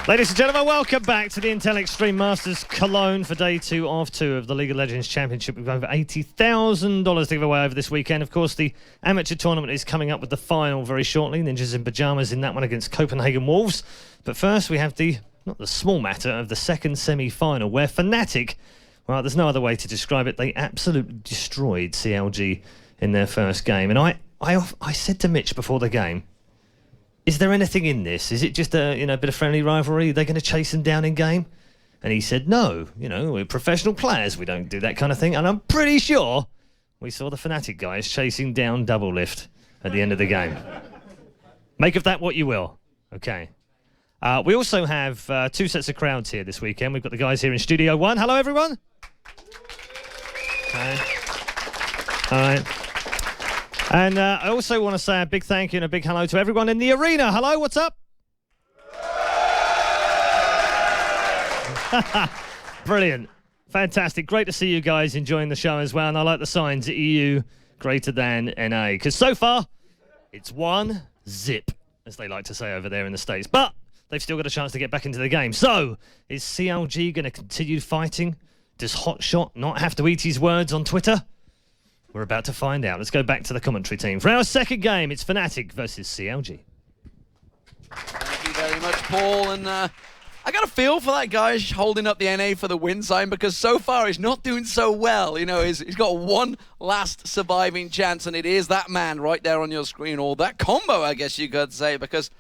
Ladies and gentlemen, welcome back to the Intel Extreme Masters Cologne for day 2 of 2 of the League of Legends Championship. We've got over $80,000 to give away over this weekend. Of course, the amateur tournament is coming up with the final very shortly. Ninjas in Pyjamas in that one against Copenhagen Wolves. But first, we have not the small matter of the second semi-final, where Fnatic, well, there's no other way to describe it, they absolutely destroyed CLG in their first game. And I said to Mitch before the game, is there anything in this? Is it just a bit of friendly rivalry? Are they going to chase them down in game? And he said, no, we're professional players. We don't do that kind of thing. And I'm pretty sure we saw the Fnatic guys chasing down Double Lift at the end of the game. Make of that what you will. Okay. We also have 2 sets of crowds here this weekend. We've got the guys here in Studio 1. Hello, everyone. Okay. All right. And I also want to say a big thank you and a big hello to everyone in the arena. Hello, what's up? Brilliant. Fantastic. Great to see you guys enjoying the show as well. And I like the signs, EU greater than NA. Because so far, it's 1-0, as they like to say over there in the States. But they've still got a chance to get back into the game. So, is CLG going to continue fighting? Does Hotshot not have to eat his words on Twitter? We're about to find out. Let's go back to the commentary team. For our second game, it's Fnatic versus CLG. Thank you very much, Paul. And I got a feel for that guy holding up the NA for the win sign, because so far he's not doing so well. He's got one last surviving chance, and it is that man right there on your screen, or that combo, I guess you could say, because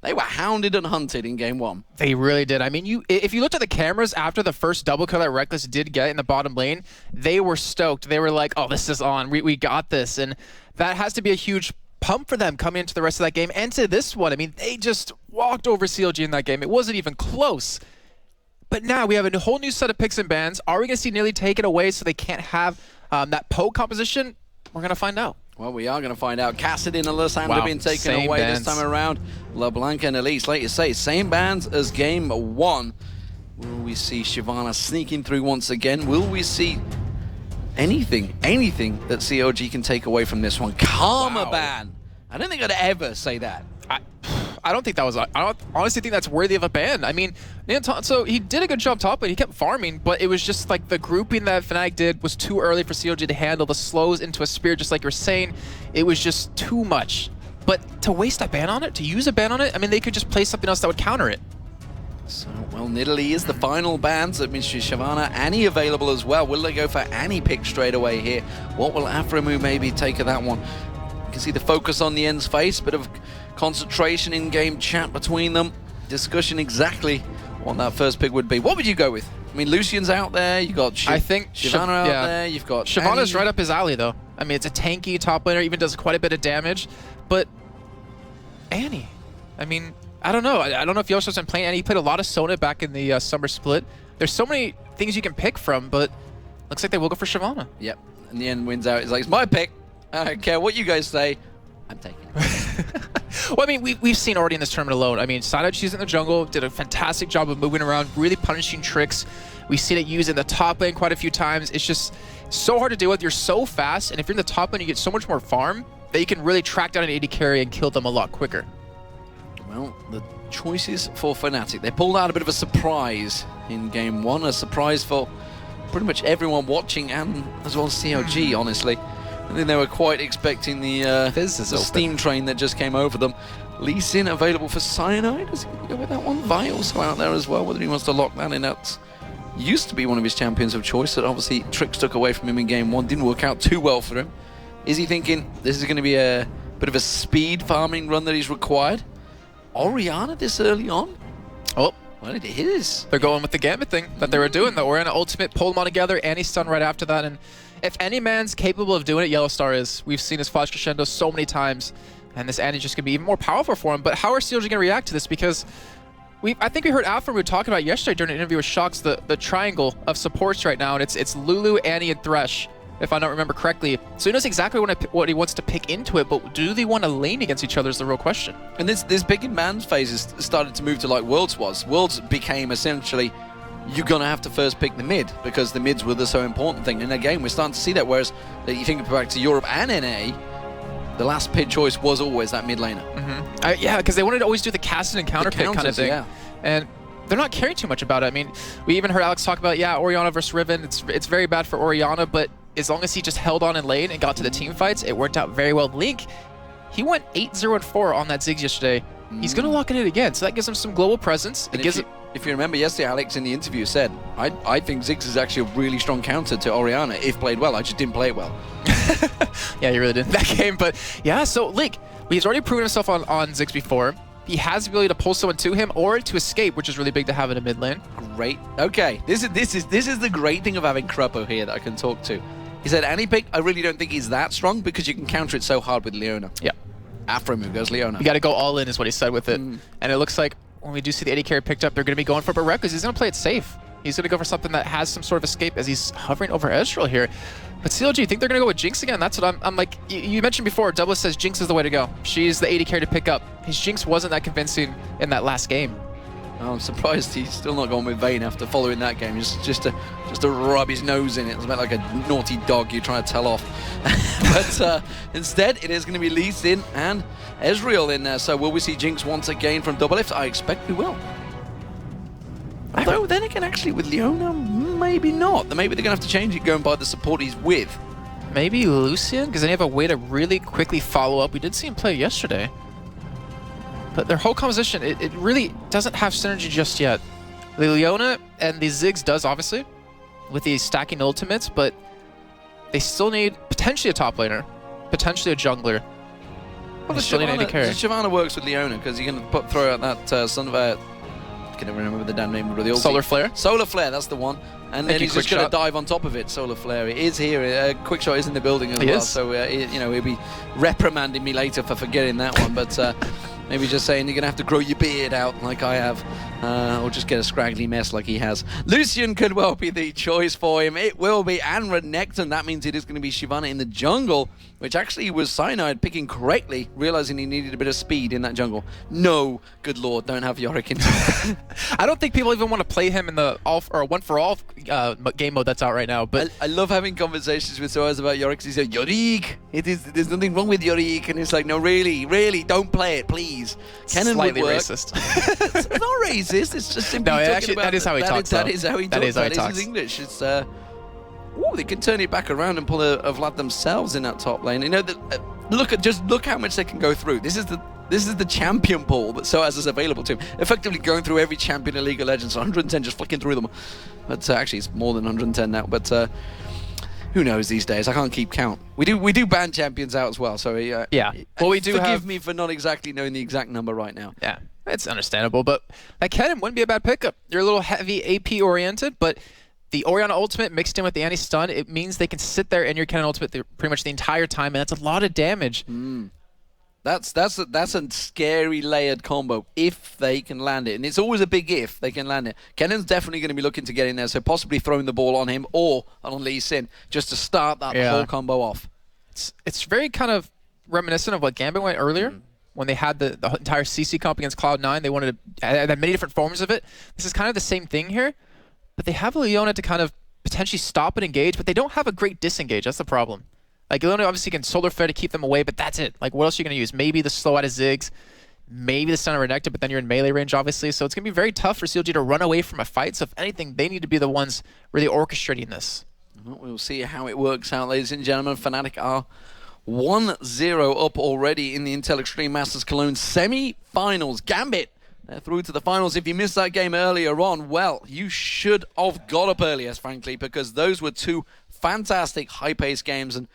they were hounded and hunted in game 1. They really did. I mean, if you looked at the cameras after the first double kill that Reckless did get in the bottom lane, they were stoked. They were like, oh, this is on. We got this. And that has to be a huge pump for them coming into the rest of that game and to this one. I mean, they just walked over CLG in that game. It wasn't even close. But now we have a whole new set of picks and bans. Are we going to see nearly taken away so they can't have that poke composition? We're going to find out. Well, we are going to find out. Cassidy and Alessandra being taken away this time around. LeBlanc and Elise, like you say, same bans as game 1. Will we see Shyvana sneaking through once again? Will we see anything that CLG can take away from this one? Karma ban. I don't think I'd ever say that. I don't think that was. I honestly think that's worthy of a ban. I mean, so he did a good job top lane. He kept farming, but it was just like the grouping that Fnatic did was too early for CLG to handle. The slows into a spear, just like you were saying, it was just too much. But to waste a ban on it, to use a ban on it, I mean, they could just play something else that would counter it. So, well, Nidalee is the final ban, so it means Shyvana, Annie available as well. Will they go for Annie pick straight away here? What will Aframu maybe take of that one? You can see the focus on the end's face, bit of concentration in-game chat between them, discussion exactly what that first pick would be. What would you go with? I mean, Lucian's out there, you got Shyvana out there, you've got Shyvana's Annie. right up his alley, though. I mean, it's a tanky top laner, even does quite a bit of damage, but Annie, I mean, I don't know. I don't know if Yoshi's been playing Annie. He played a lot of Sona back in the summer split. There's so many things you can pick from, but looks like they will go for Shyvana. Yep, in the end wins out. He's like, it's my pick. I don't care what you guys say. I'm taking it. Well, I mean, we've seen already in this tournament alone. I mean, Side she's in the jungle, did a fantastic job of moving around, really punishing tricks. We've seen it used in the top lane quite a few times. It's just so hard to deal with. You're so fast, and if you're in the top lane, you get so much more farm that you can really track down an AD carry and kill them a lot quicker. Well, the choices for Fnatic. They pulled out a bit of a surprise in game 1, a surprise for pretty much everyone watching, and as well as CLG, honestly. I think they were quite expecting the steam train that just came over them. Lee Sin available for Cyanide. Does he go with that one? Vi also out there as well, whether he wants to lock that in. That used to be one of his champions of choice that obviously Tricks took away from him in game 1. Didn't work out too well for him. Is he thinking this is going to be a bit of a speed farming run that he's required? Orianna this early on? Oh, well, it is. They're going with the Gambit thing that they were doing. The Orianna ultimate pulled them all together. Annie's stun right after that. And if any man's capable of doing it, Yellowstar is. We've seen his flash crescendo so many times. And this Annie's just going to be even more powerful for him. But how are CLG going to react to this? Because I think we heard Alpha talking about yesterday during an interview with Shox, the triangle of supports right now. And it's Lulu, Annie, and Thresh, if I don't remember correctly. So he knows exactly what he wants to pick into it, but do they want to lane against each other is the real question. And this pick and ban phase has started to move to like Worlds was. Worlds became essentially, you're going to have to first pick the mid, because the mids were the so important thing. And again, we're starting to see that, whereas you think back to Europe and NA, the last pick choice was always that mid laner. Yeah, because they wanted to always do the casting and counter pick kind of thing. Yeah. And they're not caring too much about it. I mean, we even heard Alex talk about, yeah, Orianna versus Riven. It's very bad for Orianna, but as long as he just held on in lane and got to the team fights, it worked out very well. Link, he went 8-0-4 on that Ziggs yesterday. He's going to lock it in again, so that gives him some global presence. And if you remember yesterday, Alex in the interview said, I think Ziggs is actually a really strong counter to Orianna if played well. I just didn't play it well. Yeah, you really did in that game. But yeah, so Link, he's already proven himself on Ziggs before. He has the ability to pull someone to him or to escape, which is really big to have in a mid lane. Great. Okay, this is the great thing of having Kruppo here that I can talk to. He said, any pick, I really don't think he's that strong because you can counter it so hard with Leona. Yeah. After him goes Leona. You got to go all in is what he said with it. And it looks like when we do see the AD carry picked up, they're going to be going for Barret because he's going to play it safe. He's going to go for something that has some sort of escape as he's hovering over Ezreal here. But CLG, you think they're going to go with Jinx again? That's what I'm like. You mentioned before, Douglas says Jinx is the way to go. She's the AD carry to pick up. His Jinx wasn't that convincing in that last game. I'm surprised he's still not gone with Vayne after following that game. Just to rub his nose in it. It's about like a naughty dog you're trying to tell off. But instead, it is going to be Lee Sin and Ezreal in there. So will we see Jinx once again from Double Lift? I expect we will. Although then again, actually with Leona, maybe not. Maybe they're going to have to change it going by the support he's with. Maybe Lucian, because then you have a way to really quickly follow up. We did see him play yesterday. But their whole composition, it really doesn't have synergy just yet. The Leona and the Ziggs does, obviously, with the stacking ultimates, but they still need potentially a top laner, potentially a jungler. Well, Shyvana works with Leona because you can throw out that son of a... I can never remember the damn name of the ulti. Solar Flare? Solar Flare, that's the one. And then he's just going to dive on top of it. Solar Flare. It is here. Quick Shot is in the building as well. So, you know, he'll be reprimanding me later for forgetting that one. But maybe just saying you're going to have to grow your beard out like I have. Or just get a scraggly mess like he has. Lucian could well be the choice for him. It will be. And Renekton. That means it is going to be Shyvana in the jungle, which actually was Cyanide picking correctly, realizing he needed a bit of speed in that jungle. No, good lord, don't have Yorick in. I don't think people even want to play him in the one for all game mode that's out right now. But I love having conversations with Soaz about Yorick. He said, Yorick, there's nothing wrong with Yorick. And it's like, no, really, don't play it, please. Kennen slightly would work. Racist. It's not racist. It's just simply talking about that is how he talks. That is how he talks. That is his English. It's they can turn it back around and pull a Vlad themselves in that top lane. You know, look how much they can go through. This is the champion pool that Soaz is available to him. Effectively going through every champion in League of Legends. 110, just flicking through them. But actually, it's more than 110 now. But who knows these days? I can't keep count. We do ban champions out as well. So yeah. Well, we do forgive me for not exactly knowing the exact number right now. Yeah. It's understandable, but like Kennen wouldn't be a bad pickup. You're a little heavy AP oriented, but the Orianna ultimate mixed in with the anti-stun, it means they can sit there in your Kennen ultimate pretty much the entire time, and that's a lot of damage. That's a scary layered combo if they can land it, and it's always a big if they can land it. Kennen's definitely going to be looking to get in there, so possibly throwing the ball on him or on Lee Sin just to start that whole combo off. It's very kind of reminiscent of what Gambit went earlier. When they had the entire CC comp against Cloud9, they wanted to have many different forms of it. This is kind of the same thing here, but they have Leona to kind of potentially stop and engage, but they don't have a great disengage. That's the problem. Like, Leona obviously can Solar Flare to keep them away, but that's it. Like, what else are you going to use? Maybe the slow out of Ziggs, maybe the stun of Renekton, but then you're in melee range, obviously. So it's going to be very tough for CLG to run away from a fight. So if anything, they need to be the ones really orchestrating this. Well, we'll see how it works out, ladies and gentlemen. Fnatic are 1-0 up already in the Intel Extreme Masters Cologne semi-finals. Gambit, they're through to the finals. If you missed that game earlier on, well, you should have got up earlier, frankly, because those were two fantastic high-paced games. And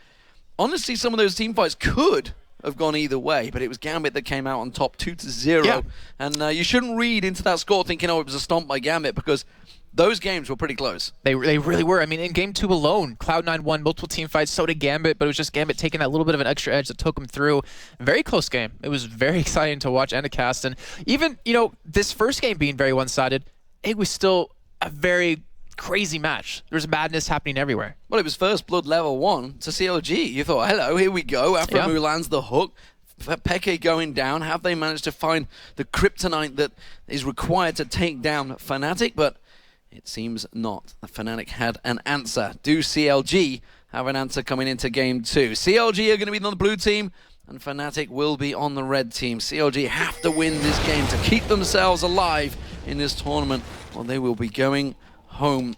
honestly, some of those team fights could have gone either way, but it was Gambit that came out on top 2-0. Yeah. And you shouldn't read into that score thinking, oh, it was a stomp by Gambit, because those games were pretty close. They really were. I mean, in Game 2 alone, Cloud9 won multiple team fights, so did Gambit, but it was just Gambit taking that little bit of an extra edge that took them through. Very close game. It was very exciting to watch and to cast. And even, you know, this first game being very one-sided, it was still a very crazy match. There was madness happening everywhere. Well, it was first blood level 1 to CLG. You thought, hello, here we go. After Mulan's the hook. Peke going down. Have they managed to find the kryptonite that is required to take down Fnatic? But it seems not. The Fnatic had an answer. Do CLG have an answer coming into Game 2? CLG are going to be on the blue team, and Fnatic will be on the red team. CLG have to win this game to keep themselves alive in this tournament, well, they will be going home.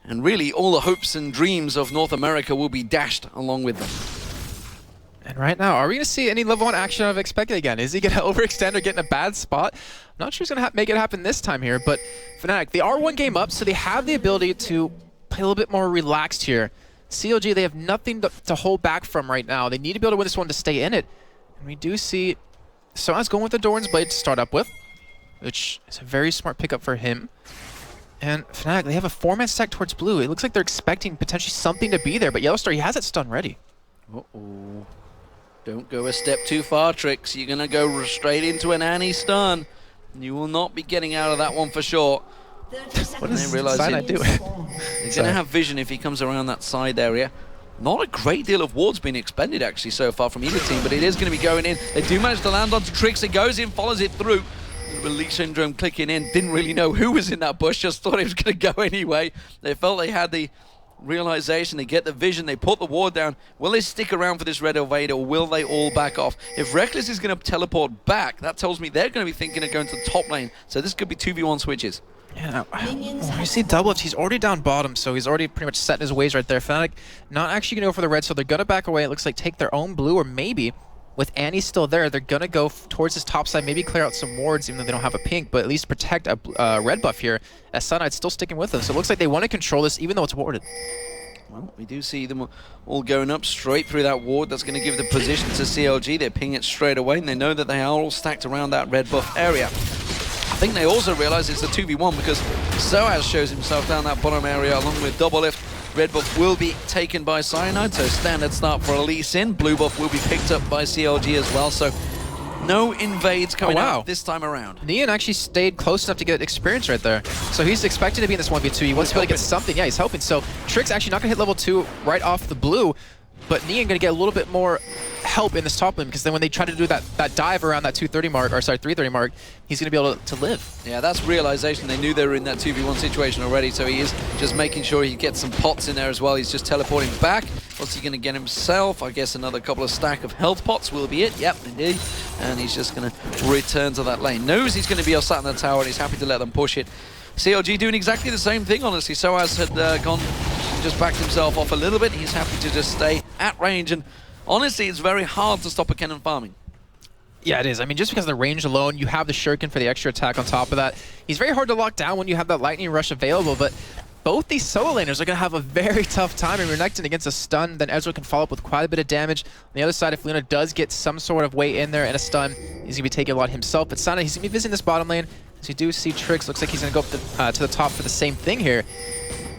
And really, all the hopes and dreams of North America will be dashed along with them. And right now, are we going to see any level 1 action of Expected again? Is he going to overextend or get in a bad spot? I'm not sure he's going to make it happen this time here, but Fnatic, they are 1 game up, so they have the ability to play a little bit more relaxed here. CLG, they have nothing to hold back from right now. They need to be able to win this one to stay in it. And we do see Soaz going with the Doran's Blade to start up with, which is a very smart pickup for him. And Fnatic, they have a 4-man stack towards blue. It looks like they're expecting potentially something to be there, but Yellowstar, he has that stun ready. Uh-oh. Don't go a step too far, Trix. You're going to go straight into an Annie stun. You will not be getting out of that one for sure. What does Cyanide do? He's going to have vision if he comes around that side area. Not a great deal of wards being expended actually so far from either team, but it is going to be going in. They do manage to land onto Trix. It goes in, follows it through. Release Syndrome clicking in, didn't really know who was in that bush, just thought it was going to go anyway. They felt they had the realization, they get the vision, they put the ward down. Will they stick around for this red evade, or will they all back off? If Reckless is going to teleport back, that tells me they're going to be thinking of going to the top lane. So this could be 2v1 switches. Yeah, you see Doublelift, he's already down bottom, so he's already pretty much set in his ways right there. Fnatic not actually going to go for the red, so they're going to back away. It looks like take their own blue, or maybe with Annie still there, they're going to go towards this top side, maybe clear out some wards, even though they don't have a pink, but at least protect a red buff here, as Cyanide's still sticking with them. So it looks like they want to control this, even though it's warded. Well, we do see them all going up straight through that ward. That's going to give the position to CLG. They ping it straight away, and they know that they are all stacked around that red buff area. I think they also realize it's a 2v1 because Soaz shows himself down that bottom area along with Doublelift. Red buff will be taken by Cyanide, so standard start for Lee Sin. Blue buff will be picked up by CLG as well, so no invades coming out this time around. Nian actually stayed close enough to get experience right there. So he's expected to be in this 1v2. He wants to be able to get something. Yeah, he's hoping. So Trix actually not going to hit level 2 right off the blue, but Nian going to get a little bit more help in this top lane, because then when they try to do that dive around that 230 mark, or sorry, 330 mark, he's going to be able to live. Yeah, that's realization. They knew they were in that 2v1 situation already, so he is just making sure he gets some pots in there as well. He's just teleporting back. What's he going to get himself? I guess another couple of stack of health pots will be it. Yep, indeed. And he's just going to return to that lane. Knows he's going to be sat in the tower, and he's happy to let them push it. CLG doing exactly the same thing, honestly. Soaz had gone, just backed himself off a little bit. He's happy to just stay at range, and honestly, it's very hard to stop a cannon farming. Yeah, it is. I mean, just because of the range alone, you have the Shuriken for the extra attack on top of that. He's very hard to lock down when you have that Lightning Rush available, but both these solo laners are going to have a very tough time. And Renekton against a stun, then Ezreal can follow up with quite a bit of damage. On the other side, if Luna does get some sort of weight in there and a stun, he's going to be taking a lot himself. But Sana, he's going to be visiting this bottom lane. As you do see Trix, looks like he's going to go up to the top for the same thing here.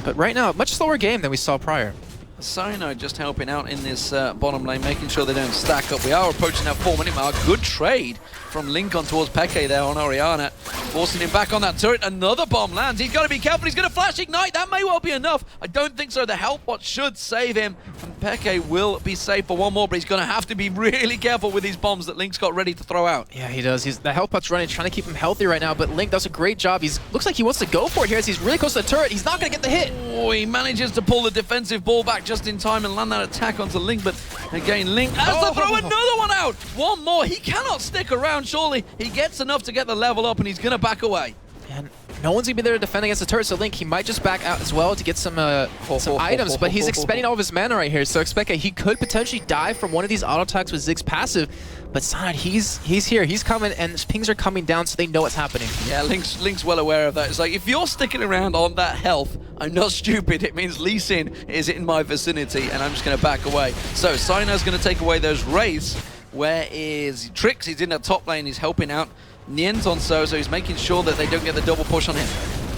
But right now, much slower game than we saw prior. Cyanide just helping out in this bottom lane, making sure they don't stack up. We are approaching that 4-minute mark. Good trade from Lincoln towards Peke there on Orianna, forcing him back on that turret. Another bomb lands. He's got to be careful. He's going to flash ignite. That may well be enough. I don't think so. The health bot should save him, and Peke will be safe for one more, but he's going to have to be really careful with these bombs that Link's got ready to throw out. Yeah, he does. The health bot's running, trying to keep him healthy right now, but Link does a great job. Looks like he wants to go for it here as he's really close to the turret. He's not going to get the hit. Oh, he manages to pull the defensive ball back just in time and land that attack onto Link, but again, Link has to throw another one out. One more. He cannot stick around, surely. He gets enough to get the level up, and he's going to back away. And no one's going to be there to defend against the turret, so Link, he might just back out as well to get some items, but he's expending all of his mana right here, so expect he could potentially die from one of these auto attacks with Ziggs passive, but Sanad, he's here, he's coming, and his pings are coming down, so they know what's happening. Yeah, Link's well aware of that. It's like, if you're sticking around on that health, I'm not stupid. It means Lee Sin is in my vicinity, and I'm just going to back away. So Sinar's going to take away those wraiths. Where is Trix? He's in the top lane, he's helping out Nien's on so he's making sure that they don't get the double push on him.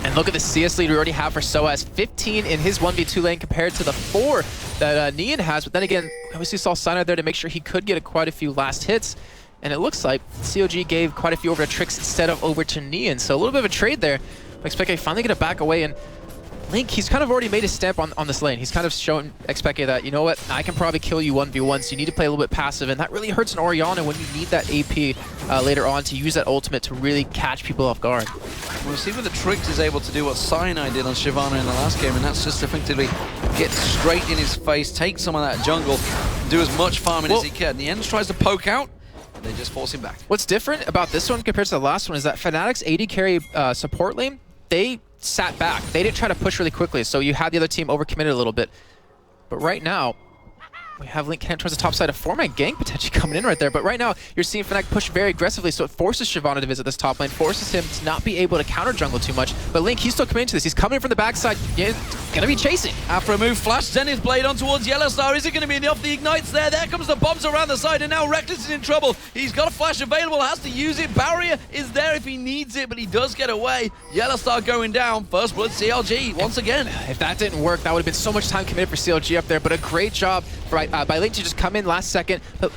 And look at the CS lead we already have for Soaz. 15 in his 1v2 lane compared to the 4 that Nian has. But then again, obviously saw Sinar there to make sure he could get quite a few last hits. And it looks like COG gave quite a few over to Trix instead of over to Nian. So a little bit of a trade there. I expect I finally get to back away, and Link, he's kind of already made his stamp on this lane. He's kind of shown Expected that, you know what, I can probably kill you 1v1, so you need to play a little bit passive, and that really hurts an Orianna when you need that AP later on to use that ultimate to really catch people off guard. We'll see whether Trix is able to do what Cyanide did on Shyvana in the last game, and that's just effectively get straight in his face, take some of that jungle, do as much farming as he can. The Ends tries to poke out. They just force him back. What's different about this one compared to the last one is that Fnatic's AD carry support lane, they sat back. They didn't try to push really quickly, so you had the other team overcommitted a little bit. But right now, we have Link heading towards the top side, a 4-man gang potentially coming in right there. But right now, you're seeing Fnatic push very aggressively, so it forces Shyvana to visit this top lane, forces him to not be able to counter jungle too much. But Link, he's still committing to this. He's coming from the backside, yeah, gonna be chasing. After a move, flash Zenith Blade on towards Yellowstar. Is it going to be enough? The Ignite's there. There comes the bombs around the side, and now Reckless is in trouble. He's got a flash available, has to use it. Barrier is there if he needs it, but he does get away. Yellowstar going down. First blood, CLG once again. If that didn't work, that would have been so much time committed for CLG up there, but a great job by Link to just come in last second. But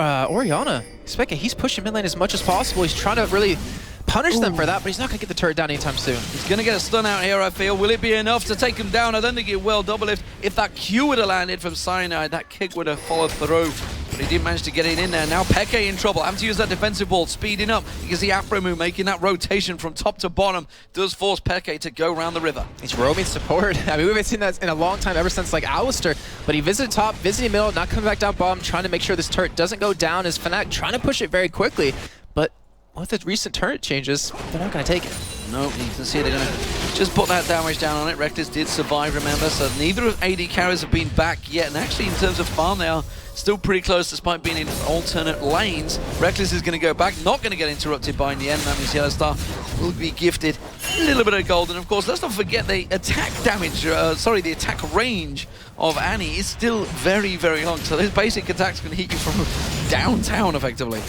Orianna, Specca, he's pushing mid lane as much as possible. He's trying to really punish them for that, but he's not going to get the turret down anytime soon. He's going to get a stun out here, I feel. Will it be enough to take him down? I don't think it will. Double lift. If that Q would have landed from Cyanide, that kick would have followed through. But he did manage to get it in there. Now Peke in trouble. Having to use that defensive ball, speeding up. You can see Afro move making that rotation from top to bottom. Does force Peke to go around the river. He's roaming support. I mean, we haven't seen that in a long time, ever since like Alistar. But he visited top, visited middle, not coming back down bottom, trying to make sure this turret doesn't go down as Fnatic trying to push it very quickly. But with the recent turret changes, they're not going to take it. No, you can see they're going to just put that damage down on it. Reckless did survive, remember, so neither of AD carriers have been back yet. And actually, in terms of farm, they are still pretty close despite being in alternate lanes. Reckless is going to go back, not going to get interrupted by Nien. That means Yellowstar will be gifted a little bit of gold. And of course, let's not forget the attack damage, the attack range of Annie is still very, very long. So those basic attacks can hit you from downtown, effectively.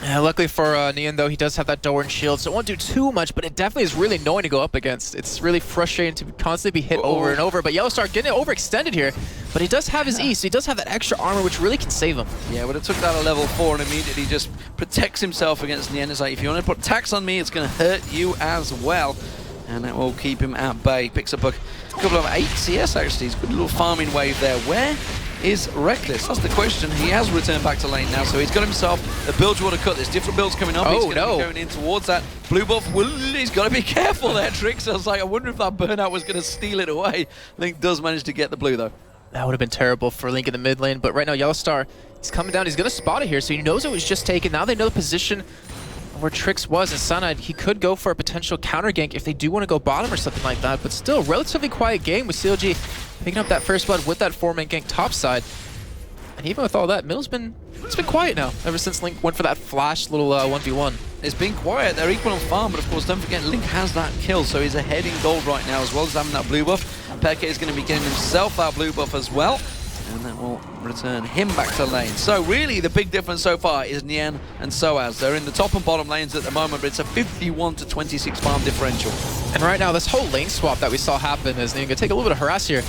Luckily for Nien, though, he does have that door and shield, so it won't do too much, but it definitely is really annoying to go up against. It's really frustrating to constantly be hit over and over, but Yellowstar getting overextended here, but he does have his E, so he does have that extra armor, which really can save him. Yeah, would have took that at level 4 and immediately just protects himself against Nien. It's like, if you want to put tax on me, it's going to hurt you as well. And that will keep him at bay. Picks up a couple of 8 CS, actually. He's got a little farming wave there. Where is Reckless? That's the question. He has returned back to lane now, so he's got himself a build you want to cut. There's different builds coming up. He's going to be going in towards that blue buff. He's got to be careful there, Trix. I was like, I wonder if that burnout was going to steal it away. Link does manage to get the blue, though. That would have been terrible for Link in the mid lane, but right now Yellowstar, he's coming down. He's going to spot it here, so he knows it was just taken. Now they know the position where Trix was, and Cyanide, he could go for a potential counter gank if they do want to go bottom or something like that, but still, relatively quiet game with CLG picking up that first blood with that 4-man gank topside. And even with all that, middle's been quiet now, ever since Link went for that flash little 1v1. It's been quiet. They're equal on farm, but of course, don't forget, Link has that kill, so he's ahead in gold right now, as well as having that blue buff. Peke is going to be getting himself that blue buff as well, and that will return him back to lane. So really, the big difference so far is Nien and Soaz. They're in the top and bottom lanes at the moment, but it's a 51 to 26 farm differential. And right now, this whole lane swap that we saw happen is going to take a little bit of harass here.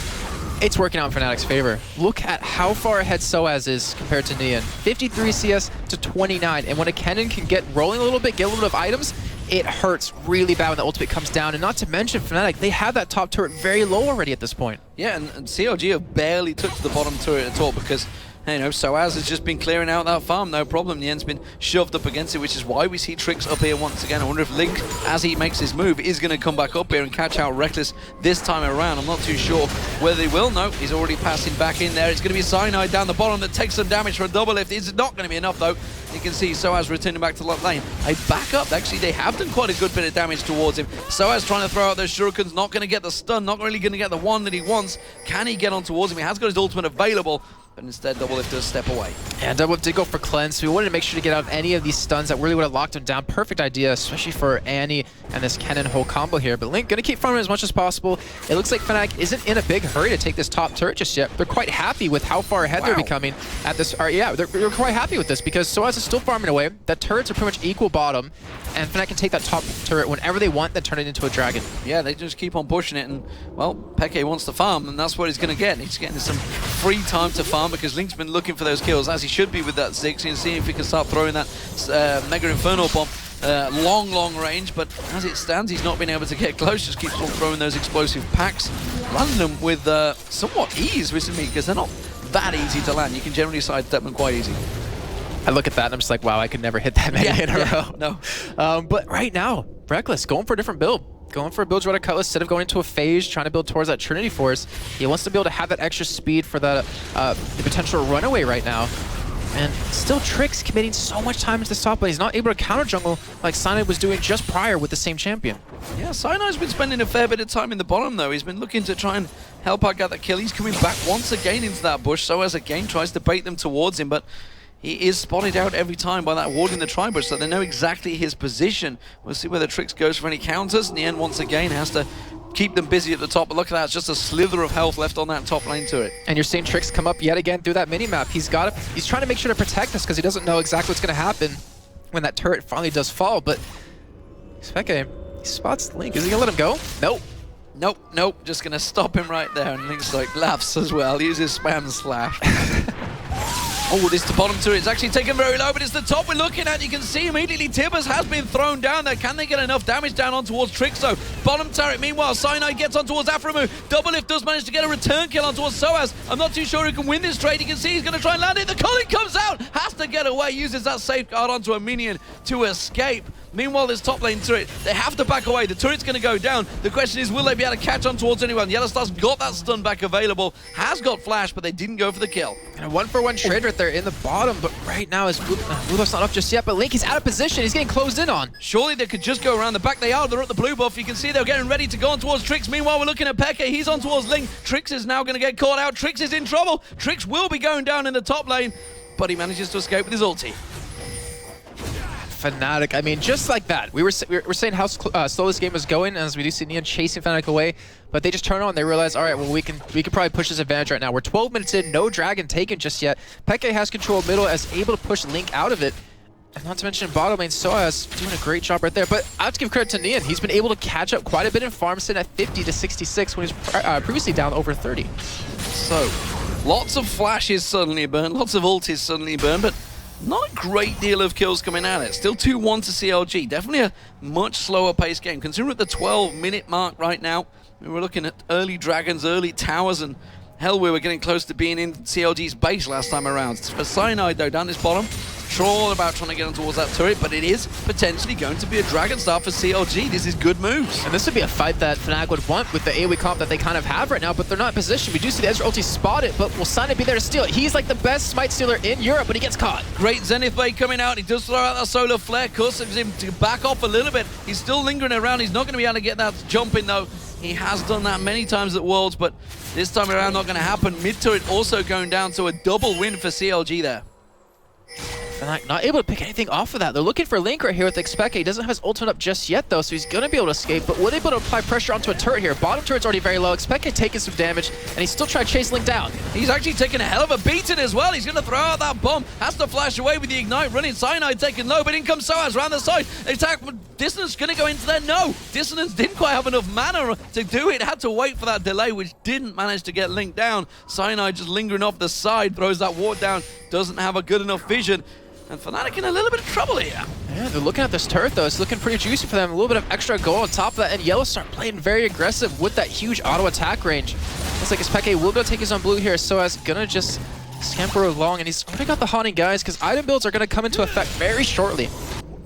It's working out in Fnatic's favor. Look at how far ahead Soaz is compared to Nien. 53 CS to 29. And when a Kennen can get rolling a little bit, get a little bit of items, it hurts really bad when the ultimate comes down. And not to mention, Fnatic, they have that top turret very low already at this point. Yeah, and CLG have barely touched the bottom turret at all because, you know, Soaz has just been clearing out that farm, no problem. Nien's been shoved up against it, which is why we see Trix up here once again. I wonder if Link, as he makes his move, is going to come back up here and catch out Reckless this time around. I'm not too sure whether he will. No, he's already passing back in there. It's going to be Cyanide down the bottom that takes some damage for a double lift. It's not going to be enough, though. You can see Soaz returning back to lane. A backup. Actually, they have done quite a good bit of damage towards him. Soaz trying to throw out those shurikens, not going to get the stun, not really going to get the one that he wants. Can he get on towards him? He has got his ultimate available, but instead Double Lift does step away. And Double Lift did go for cleanse, so we wanted to make sure to get out of any of these stuns that really would have locked him down. Perfect idea, especially for Annie and this Kennen whole combo here. But Link gonna keep farming as much as possible. It looks like Fnatic isn't in a big hurry to take this top turret just yet. They're quite happy with how far ahead they're becoming at this. Yeah, they're quite happy with this because Soaz is still farming away. That turrets are pretty much equal bottom, and Fnatic can take that top turret whenever they want, then turn it into a dragon. Yeah, they just keep on pushing it, and well, Peke wants to farm, and that's what he's going to get. He's getting some free time to farm because Link's been looking for those kills, as he should be with that Ziggs, and see if he can start throwing that Mega Inferno bomb long range, but as it stands, he's not been able to get close, just keeps on throwing those explosive packs, landing them with somewhat ease recently, because they're not that easy to land. You can generally sidestep them quite easy. I look at that and I'm just like, wow, I could never hit that many in a row. No. But right now, Reckless going for a different build. Going for a build Dreaded Cutlass instead of going into a phase, trying to build towards that Trinity Force. He wants to be able to have that extra speed for the potential runaway right now. And still Trix committing so much time into this top lane. He's not able to counter jungle like Cyanide was doing just prior with the same champion. Yeah, Cyanide's been spending a fair bit of time in the bottom though. He's been looking to try and help out get that kill. He's coming back once again into that bush. So as again tries to bait them towards him, but he is spotted out every time by that ward in the tri-bush, so they know exactly his position. We'll see whether Trix goes for any counters. In the end, once again, has to keep them busy at the top. But look at that, it's just a slither of health left on that top lane turret. And you're seeing Trix come up yet again through that mini-map. He's trying to make sure to protect this because he doesn't know exactly what's going to happen when that turret finally does fall. But Speke, he spots Link. Is he going to let him go? Nope. Nope. Just going to stop him right there. And Link's like, laughs as well. Uses spam slash. Oh, this to bottom turret. It's actually taken very low, but it's the top we're looking at. You can see immediately Tibbers has been thrown down there. Can they get enough damage down on towards Trix though? Bottom turret, meanwhile, Cyanide gets on towards Aframu. Doublelift does manage to get a return kill on towards Soaz. I'm not too sure who can win this trade. You can see he's going to try and land it. The Culling comes out, has to get away, uses that safeguard onto a minion to escape. Meanwhile, this top lane turret, they have to back away. The turret's going to go down. The question is, will they be able to catch on towards anyone? Yellowstar's got that stun back available, has got flash, but they didn't go for the kill. And a 1-for-1 trade right there in the bottom, but right now is Bluebuff's not up just yet, but Link is out of position. He's getting closed in on. Surely they could just go around the back. They are. They're at the blue buff. You can see they're getting ready to go on towards Trix. Meanwhile, we're looking at Peke. He's on towards Link. Trix is now going to get caught out. Trix is in trouble. Trix will be going down in the top lane, but he manages to escape with his ulti. Fnatic, I mean, just like that. We were saying how slow this game was going, as we do see Neon chasing Fnatic away, but they just turn on. They realize, all right, well, we can probably push this advantage right now. We're 12 minutes in, no dragon taken just yet. Peke has control of middle, as able to push Link out of it. And not to mention bottom lane, Soaz doing a great job right there. But I have to give credit to Neon. He's been able to catch up quite a bit in farm, sitting at 50 to 66 when he was previously down over 30. So, lots of flashes suddenly burn, lots of ultis suddenly burn, but not a great deal of kills coming at it. Still 2-1 to CLG. Definitely a much slower paced game. Considering we're at the 12-minute mark right now, we were looking at early dragons, early towers, and hell, we were getting close to being in CLG's base last time around. For Cyanide, though, down this bottom, all about trying to get on towards that turret, but it is potentially going to be a dragon star for CLG. This is good moves. And this would be a fight that Fnatic would want with the AoE comp that they kind of have right now, but they're not in position. We do see the Ezreal ulti spot it, but will Cyanide be there to steal it? He's like the best smite stealer in Europe, but he gets caught. Great Zenith Blade coming out. He does throw out that solar flare, causes him to back off a little bit. He's still lingering around. He's not going to be able to get that jump in, though. He has done that many times at Worlds, but this time around not going to happen. Mid turret also going down, so a double win for CLG there. Fnatic not able to pick anything off of that. They're looking for Link right here with Expeke. He doesn't have his ultimate up just yet, though, so he's going to be able to escape, but we're able to apply pressure onto a turret here. Bottom turret's already very low. Expeke taking some damage, and he's still trying to chase Link down. He's actually taking a hell of a beating as well. He's going to throw out that bomb. Has to flash away with the Ignite running. Cyanide taking low, but in comes Soaz around the side. Attack Dissonance going to go into there. No! Dissonance didn't quite have enough mana to do it. Had to wait for that delay, which didn't manage to get Link down. Cyanide just lingering off the side, throws that ward down. Doesn't have a good enough vision. And Fnatic in a little bit of trouble here. Yeah, they're looking at this turret, though. It's looking pretty juicy for them. A little bit of extra gold on top of that, and Yellowstar playing very aggressive with that huge auto attack range. Looks like Expeke will go take his on blue here, so as gonna just scamper along, and he's already got the haunting guys, because item builds are gonna come into effect very shortly.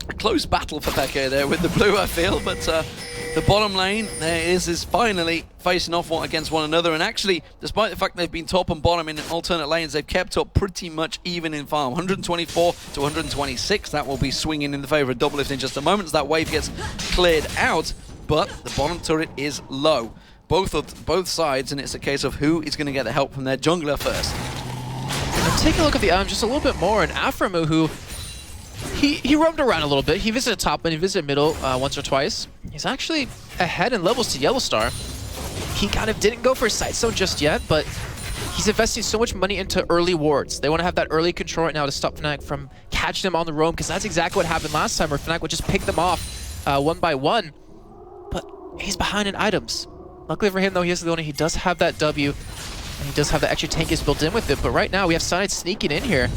A close battle for Peke there with the blue, I feel, but the bottom lane there is finally facing off against one another, and actually, despite the fact they've been top and bottom in alternate lanes, they've kept up pretty much even in farm. 124 to 126, that will be swinging in the favor of Doublelift in just a moment as that wave gets cleared out, but the bottom turret is low. Both sides, and it's a case of who is going to get the help from their jungler first. And take a look at the just a little bit more, and Aframu, who he roamed around a little bit. He visited top lane, he visited middle once or twice. He's actually ahead in levels to Yellowstar. He kind of didn't go for Sight Zone just yet, but he's investing so much money into early wards. They want to have that early control right now to stop Fnatic from catching them on the roam, because that's exactly what happened last time, where Fnatic would just pick them off one by one. But he's behind in items. Luckily for him, though, he does have that W, and he does have the extra tankies built in with it. But right now, we have Cyanide sneaking in here,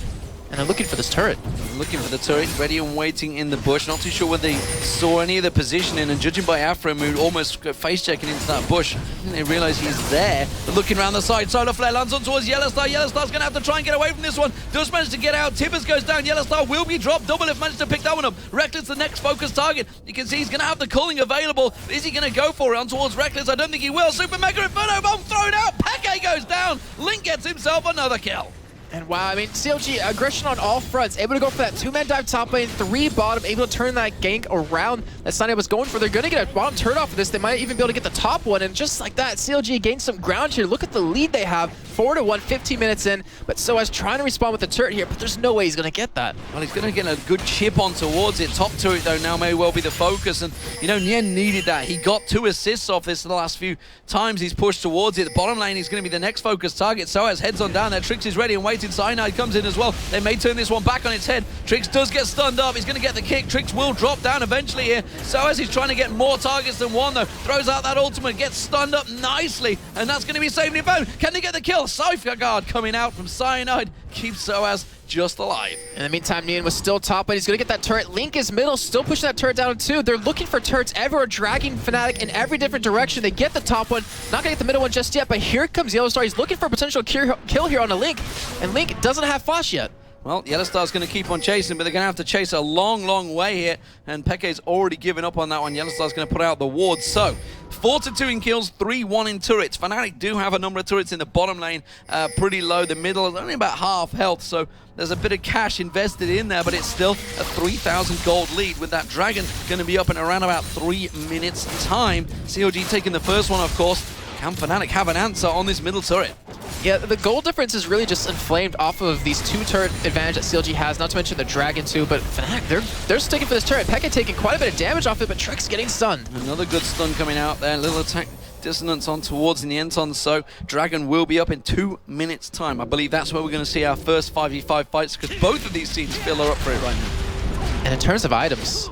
and they're looking for this turret. Looking for the turret, ready and waiting in the bush. Not too sure whether they saw any of the positioning, and judging by Afram, who almost face-checking into that bush, they realize he's there. They're looking around the side. Solar Flare lands on towards Yellowstar. Yellowstar's going to have to try and get away from this one. Does manage to get out. Tibbers goes down. Yellowstar will be dropped. Doublelift managed to pick that one up. Reckless, the next focus target. You can see he's going to have the culling available. Is he going to go for it on towards Reckless? I don't think he will. Super Mega Inferno Bomb thrown out. Peke goes down. Link gets himself another kill. And wow, I mean, CLG, aggression on all fronts, able to go for that 2-man dive top lane, 3 bottom, able to turn that gank around that Sunny was going for. They're going to get a bottom turn off of this. They might even be able to get the top one, and just like that, CLG gained some ground here. Look at the lead they have, 4-1, 15 minutes in, but Soaz trying to respond with the turret here, but there's no way he's going to get that. Well, he's going to get a good chip on towards it. Top turret, though, now may well be the focus, and, you know, Nien needed that. He got 2 assists off this the last few times he's pushed towards it. The bottom lane is going to be the next focus target. Soaz heads on down there. Trix is ready and waiting. Cyanide comes in as well. They may turn this one back on its head. Trix does get stunned up. He's going to get the kick. Trix will drop down eventually here. Soaz is trying to get more targets than one, though. Throws out that ultimate, gets stunned up nicely, and that's going to be saving him both. Can they get the kill? Cypher Guard coming out from Cyanide keeps Soaz just alive. In the meantime, Nien was still top, but he's going to get that turret. Link is middle, still pushing that turret down too. They're looking for turrets everywhere, dragging Fnatic in every different direction. They get the top one, not going to get the middle one just yet, but here comes Yellowstar. He's looking for a potential kill here on a Link, and Link doesn't have flash yet. Well, Yellowstar's going to keep on chasing, but they're going to have to chase a long, long way here, and Peke's already given up on that one. Yellowstar's going to put out the ward, so 4-2 in kills, 3-1 in turrets. Fnatic do have a number of turrets in the bottom lane, pretty low. The middle is only about half health, so there's a bit of cash invested in there, but it's still a 3,000 gold lead with that dragon going to be up in around about 3 minutes time. COG taking the first one, of course. Can Fnatic have an answer on this middle turret? Yeah, the goal difference is really just inflamed off of these 2 turret advantage that CLG has, not to mention the dragon too, but Fnatic, they're sticking for this turret. Peke taking quite a bit of damage off it, but Trix getting stunned. Another good stun coming out there. Little attack dissonance on towards in the Enton, so Dragon will be up in 2 minutes time. I believe that's where we're going to see our first 5v5 fights, because both of these teams feel are up for it right now. And in terms of items,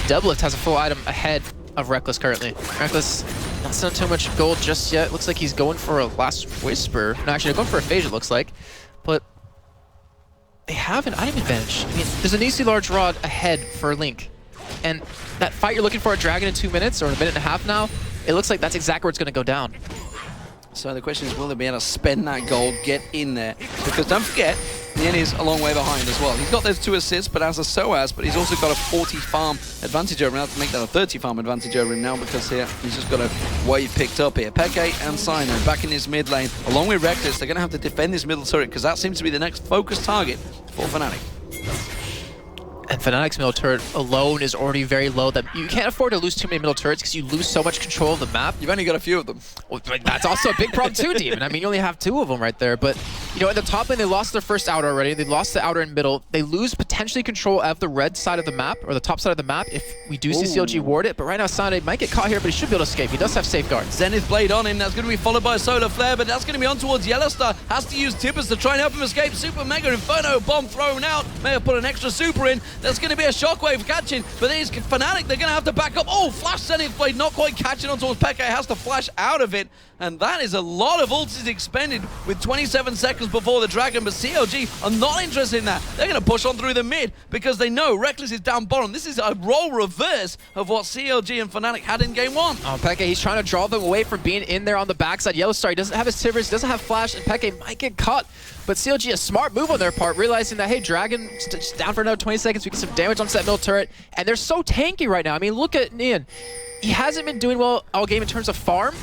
Doublelift has a full item ahead of Reckless currently. Reckless not selling too much gold just yet. Looks like he's going for a Last Whisper. No, actually, they're going for a Phage, it looks like. But they have an item advantage. I mean, there's an easy large rod ahead for Link. And that fight you're looking for a dragon in 2 minutes, or a minute and a half now, it looks like that's exactly where it's going to go down. So the question is, will they be able to spend that gold, get in there? Because don't forget, Nien is a long way behind as well. He's got those 2 assists, but as a Soaz, but he's also got a 40 farm advantage over him. I'll have to make that a 30 farm advantage over him now, because here he's just got a wave picked up here. Peke and Sino back in his mid lane, along with Reckless. They're going to have to defend this middle turret, because that seems to be the next focus target for Fnatic. And Fnatic's middle turret alone is already very low. That you can't afford to lose too many middle turrets because you lose so much control of the map. You've only got a few of them. Well, that's also a big problem too, Demon. I mean, you only have 2 of them right there. But, you know, in the top lane, they lost their first outer already. They lost the outer and middle. They lose potentially control of the red side of the map, or the top side of the map, if we do see CLG ward it. But right now, Sunday might get caught here, but he should be able to escape. He does have safeguards. Zenith Blade on him. That's going to be followed by a Solar Flare, but that's going to be on towards Yellowstar. Has to use Tippers to try and help him escape. Super Mega Inferno bomb thrown out. May have put an extra super in. There's going to be a Shockwave catching, but these Fnatic, they're going to have to back up. Oh, Flash Zenith Blade not quite catching on towards Peke. Has to flash out of it, and that is a lot of ultis expended with 27 seconds before the Dragon, but CLG are not interested in that. They're going to push on through the mid because they know Reckless is down bottom. This is a role reverse of what CLG and Fnatic had in game 1. Oh, Peke, he's trying to draw them away from being in there on the backside. Yellowstar, he doesn't have his Tibbers, doesn't have Flash, and Peke might get caught. But CLG, a smart move on their part, realizing that, hey, Dragon just down for another 20 seconds. We get some damage on that middle turret. And they're so tanky right now. I mean, look at Nien. He hasn't been doing well all game in terms of farm.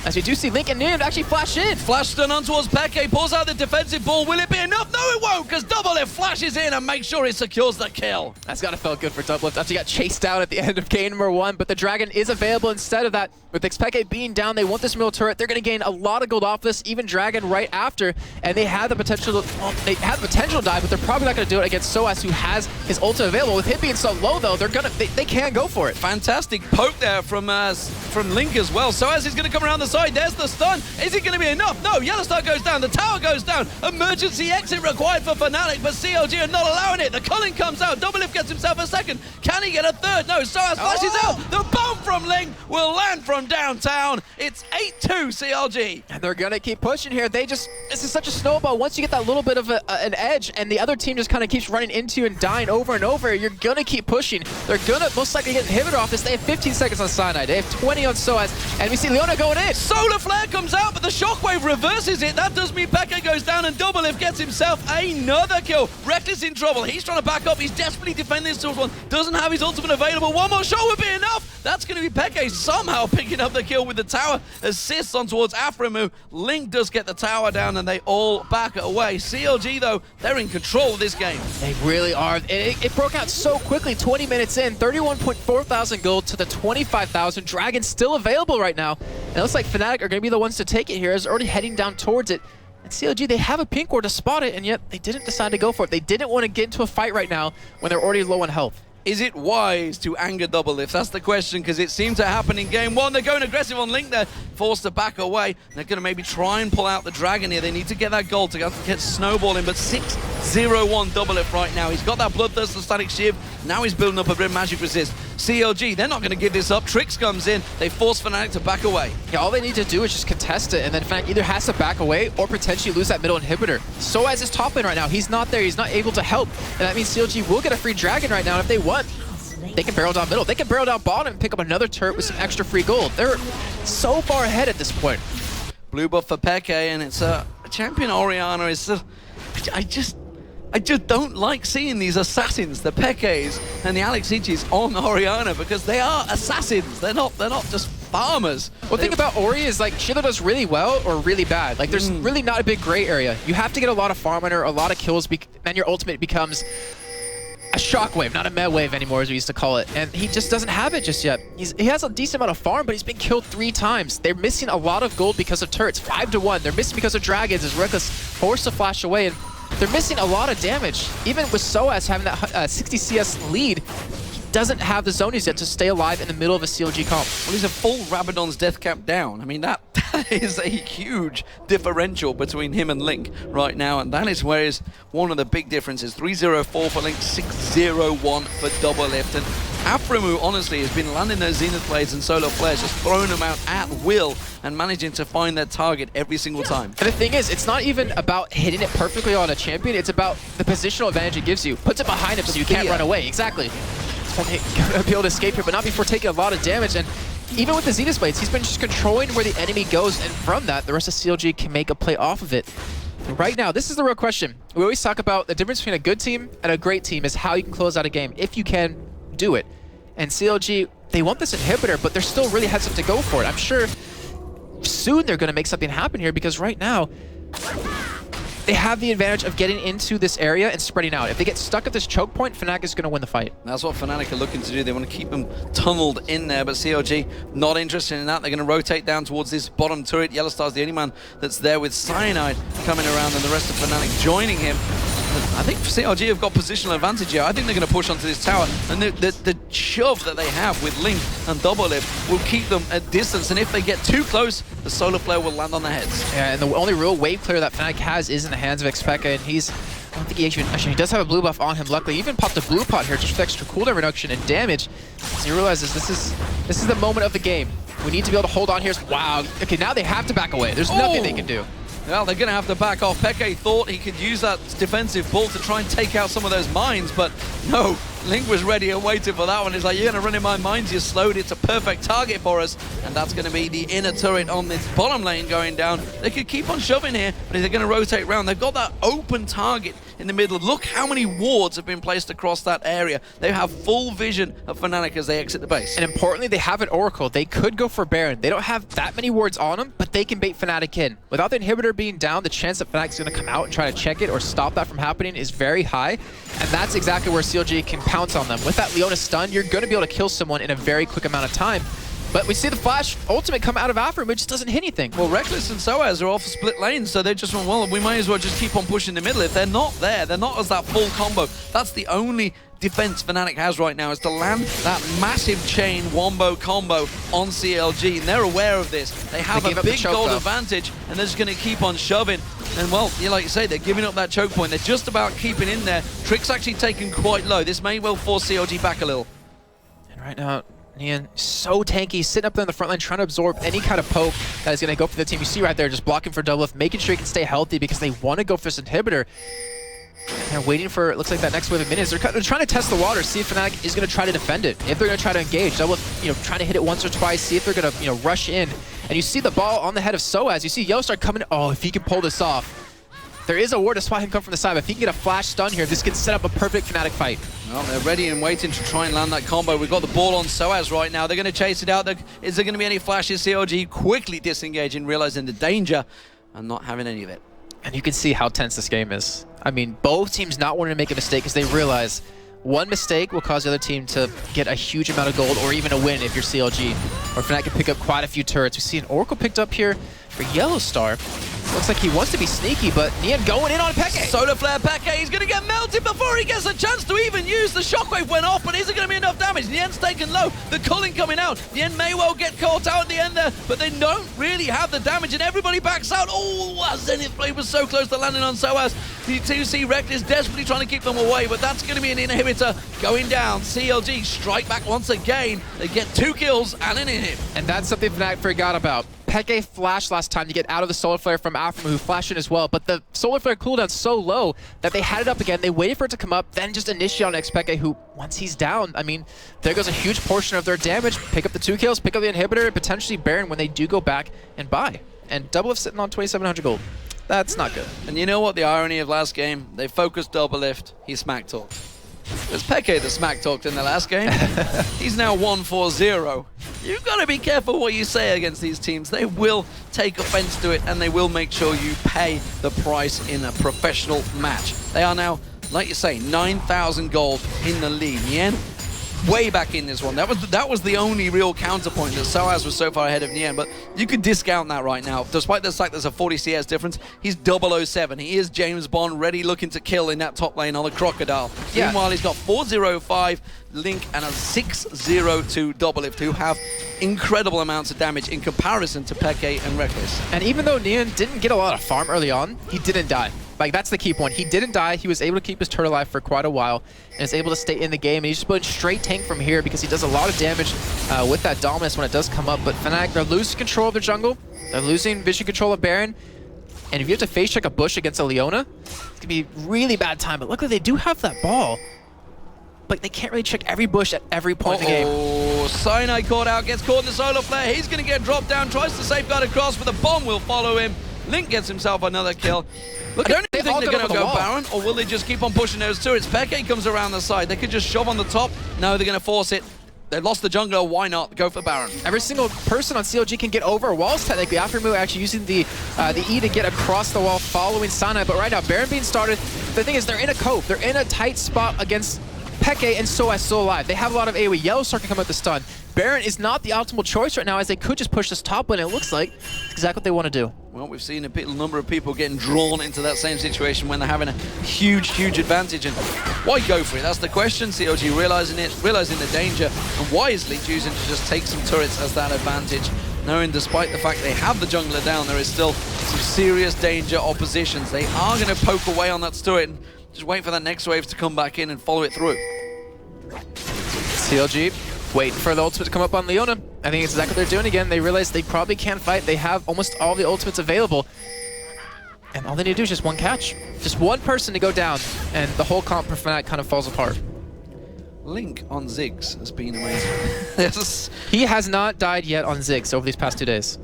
As we do see Link and Nien actually flash in. Flash stun on towards Peke, pulls out the defensive ball. Will it be enough? No, it won't, because Doublelift flashes in and makes sure it secures the kill. That's gotta feel good for Doublelift after he got chased down at the end of game number 1, but the Dragon is available instead of that. With Peke being down, they want this middle turret. They're gonna gain a lot of gold off this, even Dragon right after, and they have the potential to, well, they have the potential to die, but they're probably not gonna do it against Soaz, who has his ultimate available. With him being so low though, they can go for it. Fantastic poke there from Link as well. Soaz is gonna come around the side. There's the stun. Is it going to be enough? No, Yellowstar goes down. The tower goes down. Emergency exit required for Fnatic, but CLG are not allowing it. The Culling comes out. Doublelift gets himself a second. Can he get a third? No, Soaz flashes out. The bomb from Link will land from downtown. It's 8-2 CLG. And they're going to keep pushing here. This is such a snowball. Once you get that little bit of an edge and the other team just kind of keeps running into you and dying over and over, you're going to keep pushing. They're going to most likely get inhibitor off this. They have 15 seconds on Cyanide. They have 20 on Soaz. And we see Leona going in. Solar Flare comes out, but the Shockwave reverses it. That does mean Peke goes down and Doublelift gets himself another kill. Reckless in trouble. He's trying to back up. He's desperately defending this one. Doesn't have his ultimate available. One more shot would be enough. enough. That's going to be Peke somehow picking up the kill with the tower. Assists on towards Aframu. Link does get the tower down, and they all back away. CLG, though, they're in control of this game. They really are. It broke out so quickly, 20 minutes in, 31.4 thousand gold to the 25,000. Dragon's still available right now. And it looks like Fnatic are going to be the ones to take it here, as they're already heading down towards it. And CLG, they have a pink ward to spot it, and yet they didn't decide to go for it. They didn't want to get into a fight right now when they're already low on health. Is it wise to anger double if? That's the question, because it seemed to happen in game one. They're going aggressive on Link there, forced to back away. They're going to maybe try and pull out the Dragon here. They need to get that gold to get snowballing, but 6-0-1 double if right now. He's got that Bloodthirst and Static Shiv. Now he's building up a bit of magic resist. CLG, they're not going to give this up. Trix comes in. They force Fnatic to back away. Yeah, all they need to do is just contest it, and then Fnatic either has to back away or potentially lose that middle inhibitor. Soaz is top lane right now. He's not there. He's not able to help, and that means CLG will get a free Dragon right now. And if they want, they can barrel down middle. They can barrel down bottom and pick up another turret with some extra free gold. They're so far ahead at this point. Blue buff for Peke, and it's a champion Orianna. I just don't like seeing these assassins, the Pekes and the Alexiches on Orianna, because they are assassins. They're not just farmers. Well, the thing about Ori is, like, she either does really well or really bad. Like, there's really not a big gray area. You have to get a lot of farm on her, a lot of kills, and your ultimate becomes a shockwave, not a med wave anymore, as we used to call it. And he just doesn't have it just yet. He has a decent amount of farm, but he's been killed 3 times. They're missing a lot of gold because of turrets, 5-1. They're missing because of dragons, as Reckless forced to flash away. And they're missing a lot of damage. Even with Soaz having that 60 CS lead, he doesn't have the zonies yet to stay alive in the middle of a CLG comp. Well, he's a full Rabadon's death cap down. I mean, that is a huge differential between him and Link right now, and that is where is one of the big differences. 3-0-4 for Link, 6-0-1 for Double Lift. And Aframu, honestly, has been landing those Zenith Blades and Solar Flares, just throwing them out at will and managing to find their target every single time. And the thing is, it's not even about hitting it perfectly on a champion, it's about the positional advantage it gives you. Puts it behind him so you can't run away. Exactly. Gonna be able to escape here, but not before taking a lot of damage. And even with the Zenith Blades, he's been just controlling where the enemy goes, and from that, the rest of CLG can make a play off of it. And right now, this is the real question. We always talk about the difference between a good team and a great team is how you can close out a game, if you can do it. And CLG, they want this inhibitor, but they're still really hesitant to go for it. I'm sure soon they're going to make something happen here, because right now, they have the advantage of getting into this area and spreading out. If they get stuck at this choke point, Fnatic is going to win the fight. That's what Fnatic are looking to do. They want to keep them tunneled in there, but CLG not interested in that. They're going to rotate down towards this bottom turret. Yellowstar's the only man that's there with Cyanide coming around, and the rest of Fnatic joining him. I think CLG have got positional advantage here. I think they're going to push onto this tower, and the shove that they have with Link and Double Lift will keep them at distance, and if they get too close, the Solar Flare will land on their heads. Yeah, and the only real wave clear that Fnatic has is in the hands of Xpeka, and I don't think he actually he does have a blue buff on him. Luckily, he even popped a blue pot here just for extra cooldown reduction and damage. So he realizes this is the moment of the game. We need to be able to hold on here. Wow. Okay, now they have to back away. There's nothing they can do. Well, they're going to have to back off. Peke thought he could use that defensive bull to try and take out some of those mines, but no, Link was ready and waiting for that one. He's like, you're going to run in my mines, you slowed. It's a perfect target for us, and that's going to be the inner turret on this bottom lane going down. They could keep on shoving here, but if they're going to rotate around, they've got that open target in the middle. Look how many wards have been placed across that area. They have full vision of Fnatic as they exit the base. And importantly, they have an Oracle. They could go for Baron. They don't have that many wards on them, but they can bait Fnatic in. Without the inhibitor being down, the chance that Fnatic's going to come out and try to check it or stop that from happening is very high, and that's exactly where CLG can pounce on them. With that Leona stun, you're going to be able to kill someone in a very quick amount of time. But we see the flash ultimate come out of Afro, but it just doesn't hit anything. Well, Reckless and Soaz are off split lanes, so they just went, well, we might as well just keep on pushing the middle. If they're not there, they're not as that full combo. That's the only defense Fnatic has right now, is to land that massive chain wombo combo on CLG, and they're aware of this. They have a big gold advantage, and they're just going to keep on shoving. And well, like you say, they're giving up that choke point. They're just about keeping in there. Trick's actually taken quite low. This may well force CLG back a little. And right now, Nian, so tanky, sitting up there in the front line, trying to absorb any kind of poke that is going to go for the team. You see right there, just blocking for double lift, making sure he can stay healthy because they want to go for this inhibitor. They're waiting for, it looks like, that next wave of minions. They're trying to test the water, see if Fnatic is going to try to defend it. If they're going to try to engage, double, trying to hit it once or twice, see if they're going to, rush in. And you see the ball on the head of Soaz. You see Yellowstar coming. Oh, if he can pull this off. There is a ward to spot him come from the side, but if he can get a flash stun here, this can set up a perfect Fnatic fight. Well, they're ready and waiting to try and land that combo. We've got the ball on Soaz right now. They're going to chase it out. Is there going to be any flashes? CLG quickly disengaging, realizing the danger and not having any of it. And you can see how tense this game is. I mean, both teams not wanting to make a mistake because they realize one mistake will cause the other team to get a huge amount of gold or even a win if you're CLG. Or Fnatic can pick up quite a few turrets. We see an Oracle picked up here for Yellow Star. Looks like he wants to be sneaky, but Nian going in on Peke. Solar Flare Peke, he's going to get melted before he gets a chance to even use the shockwave went off, but is it going to be enough damage? Nian's taken low, the culling coming out. Nian may well get caught out at the end there, but they don't really have the damage and everybody backs out. Oh, Zenith Blade was so close to landing on Soaz. The 2C Reckless desperately trying to keep them away, but that's going to be an inhibitor going down. CLG strike back once again. They get 2 kills and an inhib. And that's something Fnatic forgot about. Peke flashed last time to get out of the Solar Flare from Afremu, who flashed in as well, but the Solar Flare cooldown's so low that they had it up again. They waited for it to come up, then just initiate on Peke, who, once he's down, I mean, there goes a huge portion of their damage. Pick up the 2 kills, pick up the inhibitor, and potentially Baron when they do go back and buy. And Doublelift sitting on 2,700 gold. That's not good. And you know what the irony of last game? They focused Doublelift, he smack talked. It was Peke that smack talked in the last game. He's now 1-4-0. You've got to be careful what you say against these teams. They will take offense to it and they will make sure you pay the price in a professional match. They are now, like you say, 9,000 gold in the lead. Nian, way back in this one. That was the only real counterpoint that Soaz was so far ahead of Nian, but you could discount that right now. Despite the fact there's a 40 CS difference, he's 007. He is James Bond, ready looking to kill in that top lane on the Crocodile. Yeah. Meanwhile, he's got 405 Link and a 602 Doublelift, who have incredible amounts of damage in comparison to Peke and Reckless. And even though Nian didn't get a lot of farm early on, he didn't die. Like, that's the key point. He didn't die. He was able to keep his turret alive for quite a while and is able to stay in the game. And he's just putting straight tank from here because he does a lot of damage with that dominance when it does come up. But Fnatic, they're losing control of their jungle. They're losing vision control of Baron. And if you have to face check a bush against a Leona, it's going to be really bad time. But luckily, they do have that ball. But they can't really check every bush at every point in the game. Oh, Cyanide caught out, gets caught in the Solar Flare. He's going to get dropped down, tries to safeguard across, but the bomb will follow him. Link gets himself another kill. Look, I don't think they're going to go Baron, or will they just keep on pushing those turrets? Peke comes around the side. They could just shove on the top. No, they're going to force it. They lost the jungler. Why not? Go for Baron. Every single person on CLG can get over walls, technically. Afremu actually using the E to get across the wall following Cyanide. But right now, Baron being started. The thing is, they're in a cove. They're in a tight spot against Peke and Soaz still alive. They have a lot of AoE. Yellow Star can come out the stun. Baron is not the optimal choice right now, as they could just push this top lane. It looks like it's exactly what they want to do. Well, we've seen a number of people getting drawn into that same situation when they're having a huge advantage. And why go for it? That's the question. CLG realizing the danger, and wisely choosing to just take some turrets as that advantage, knowing despite the fact they have the jungler down, there is still some serious danger oppositions. They are going to poke away on that turret and just wait for that next wave to come back in and follow it through. CLG waiting for the ultimate to come up on Leona. I think it's exactly what they're doing again. They realize they probably can't fight. They have almost all the ultimates available. And all they need to do is just one catch. Just one person to go down, and the whole comp for Fnatic kind of falls apart. Link on Ziggs has been amazing. He has not died yet on Ziggs over these past 2 days.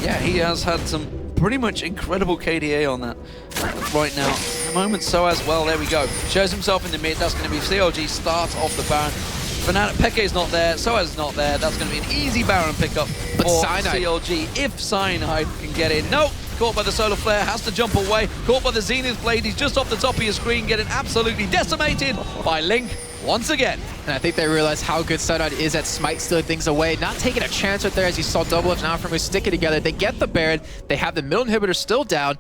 Yeah, he has had some pretty much incredible KDA on that right now. At the moment, so as well, there we go. Shows himself in the mid. That's going to be CLG starts off the Baron. Fnatic, Peke's not there, Soaz not there. That's going to be an easy Baron pickup for CLG if Cyanide can get in. Nope, caught by the Solar Flare, has to jump away. Caught by the Zenith Blade, he's just off the top of your screen, getting absolutely decimated by Link once again. And I think they realize how good Cyanide is at smite stealing things away, not taking a chance right there as you saw Doublelift and Afremu stick it together. They get the Baron, they have the middle inhibitor still down.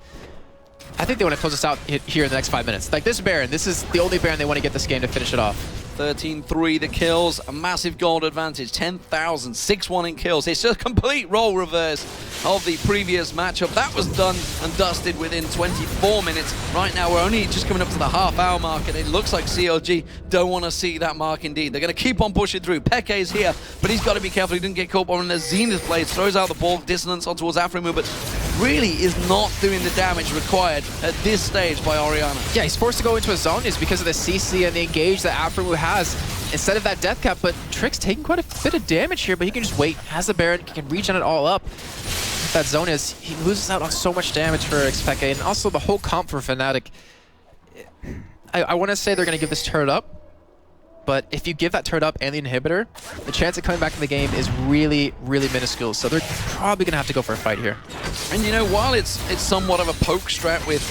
I think they want to close this out here in the next 5 minutes. Like this Baron, this is the only Baron they want to get this game to finish it off. 13-3 the kills, a massive gold advantage, 10,000, 6-1 in kills. It's just a complete role reverse of the previous matchup. That was done and dusted within 24 minutes. Right now we're only just coming up to the half-hour mark, and it looks like CLG don't want to see that mark indeed. They're going to keep on pushing through. Peke's here, but he's got to be careful he didn't get caught by one of the Zenith Blades. Throws out the ball, dissonance on towards Afremu, but really is not doing the damage required at this stage by Orianna. Yeah, he's forced to go into a zone is because of the CC and the engage that Afremu has instead of that death cap, but Trick's taking quite a bit of damage here, but he can just wait, has the Baron, can reach on it all up. that zone is, he loses out on so much damage for Xpeke, and also the whole comp for Fnatic. I want to say they're going to give this turret up, but if you give that turret up and the inhibitor, the chance of coming back in the game is really, really minuscule. So they're probably going to have to go for a fight here. And you know, while it's somewhat of a poke strat with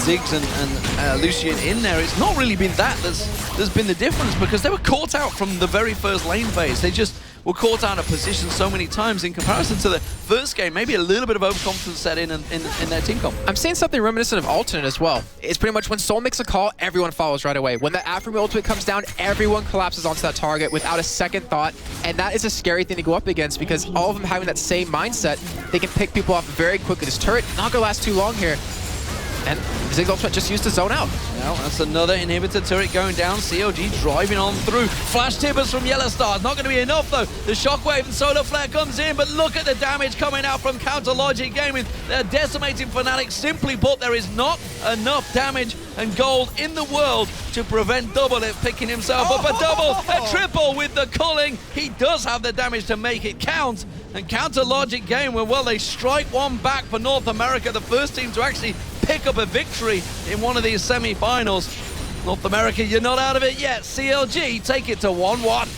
Ziggs and Lucian in there, it's not really been that there's been the difference, because they were caught out from the very first lane phase. They just were caught out of position so many times in comparison to the first game. Maybe a little bit of overconfidence set in their team comp. I'm seeing something reminiscent of Alternate as well. It's pretty much when Soul makes a call, everyone follows right away. When the Aframe ultimate comes down, everyone collapses onto that target without a second thought. And that is a scary thing to go up against, because all of them having that same mindset, they can pick people off very quickly. This turret not gonna last too long here. And Ziggs ultimate just used to zone out. Well, that's another inhibitor turret going down. CLG driving on through. Flash tippers from Yellowstar. Not going to be enough, though. The Shockwave and Solar Flare comes in, but look at the damage coming out from Counter Logic Gaming. They're decimating Fnatic. Simply put, there is not enough damage and gold in the world to prevent Double It picking himself up a double, a triple with the culling. He does have the damage to make it count. And Counter Logic Game, well, they strike one back for North America, the first team to actually pick up a victory in one of these semi-finals. North America, you're not out of it yet. CLG take it to 1-1.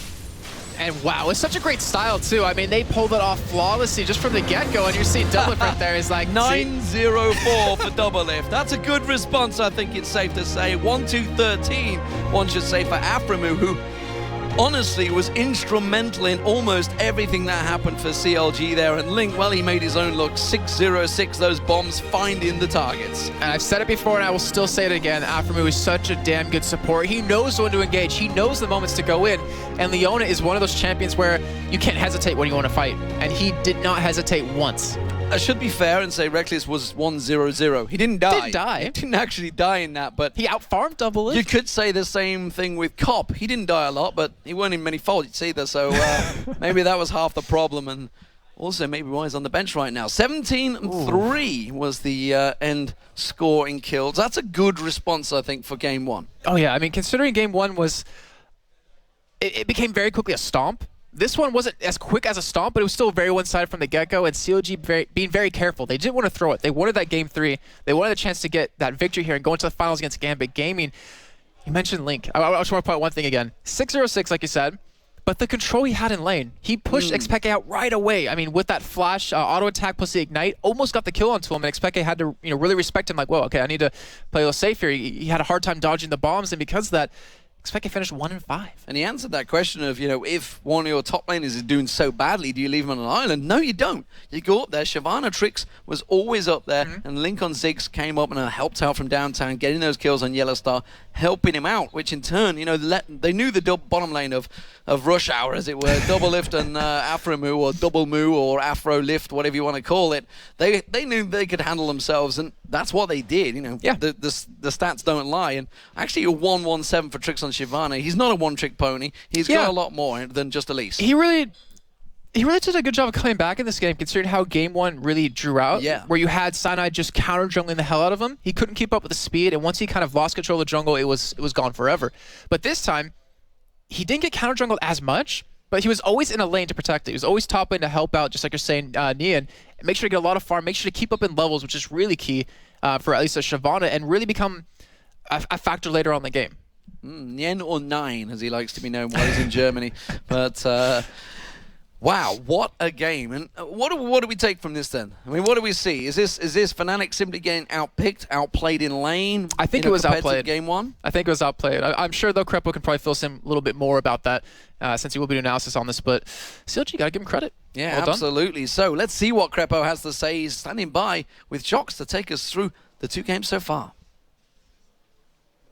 And wow, it's such a great style too. I mean, they pulled it off flawlessly just from the get-go, and you're seeing Doublelift right there. Is like 9-0-4 for Doublelift. That's a good response, I think it's safe to say. 1-2-13, one should say, for Aframu, who honestly was instrumental in almost everything that happened for CLG there. And Link, well, he made his own look. 6-0-6, those bombs finding the targets. And I've said it before, and I will still say it again. Aframu is such a damn good support. He knows when to engage. He knows the moments to go in. And Leona is one of those champions where you can't hesitate when you want to fight. And he did not hesitate once. I should be fair and say Reckless was 1-0-0. He didn't die. Didn't die. He didn't actually die in that, but he outfarmed Doublelift. You could say the same thing with Cop. He didn't die a lot, but he weren't in many faults either, so maybe that was half the problem. And also maybe why he's on the bench right now. 17-3 was the end score in kills. That's a good response, I think, for game one. Oh yeah, I mean, considering game one was, it became very quickly a stomp. This one wasn't as quick as a stomp, but it was still very one-sided from the get-go, and CLG being very careful. They didn't want to throw it. They wanted that game 3. They wanted a chance to get that victory here and go into the finals against Gambit Gaming. You mentioned Link. I just want to point out one thing again. 6-0-6, like you said, but the control he had in lane, he pushed Xpeke out right away. I mean, with that flash, auto attack plus the ignite, almost got the kill onto him, and Xpeke had to really respect him, like, whoa, okay, I need to play a little safe here. He had a hard time dodging the bombs, and because of that, Xpeke finished 1-5. And he answered that question of, if one of your top laners is doing so badly, do you leave him on an island? No, you don't. You go up there. Shyvana Trix was always up there, and Link on Ziggs came up and helped out from downtown, getting those kills on Yellowstar, helping him out, which in turn, they knew the bottom lane of Rush Hour, as it were, Double Lift and Aframu, or Double Moo, or Afro Lift, whatever you want to call it. They knew they could handle themselves, and that's what they did. Yeah. The stats don't lie. And actually, a 1-1-7 for Trix on Shyvana. He's not a one-trick pony. He's got a lot more than just Elise. He really did a good job of coming back in this game, considering how game one really drew out. Yeah. Where you had Cyanide just counter-jungling the hell out of him. He couldn't keep up with the speed, and once he kind of lost control of the jungle, it was gone forever. But this time, he didn't get counter-jungled as much, but he was always in a lane to protect it. He was always top lane to help out, just like you're saying, Nian. Make sure to get a lot of farm, make sure to keep up in levels, which is really key for at least a Shyvana, and really become a factor later on in the game. Nien or Nine, as he likes to be known while he's in Germany. But wow, what a game! And what do we take from this then? I mean, what do we see? Is this Fnatic simply getting outpicked, outplayed in lane? I think it was outplayed. Game one. I think it was outplayed. I'm sure though Krepo can probably fill us in a little bit more about that since he will be doing analysis on this. But CLG gotta give him credit. Yeah, well absolutely. Done. So let's see what Krepo has to say. He's standing by with Jox to take us through the 2 games so far.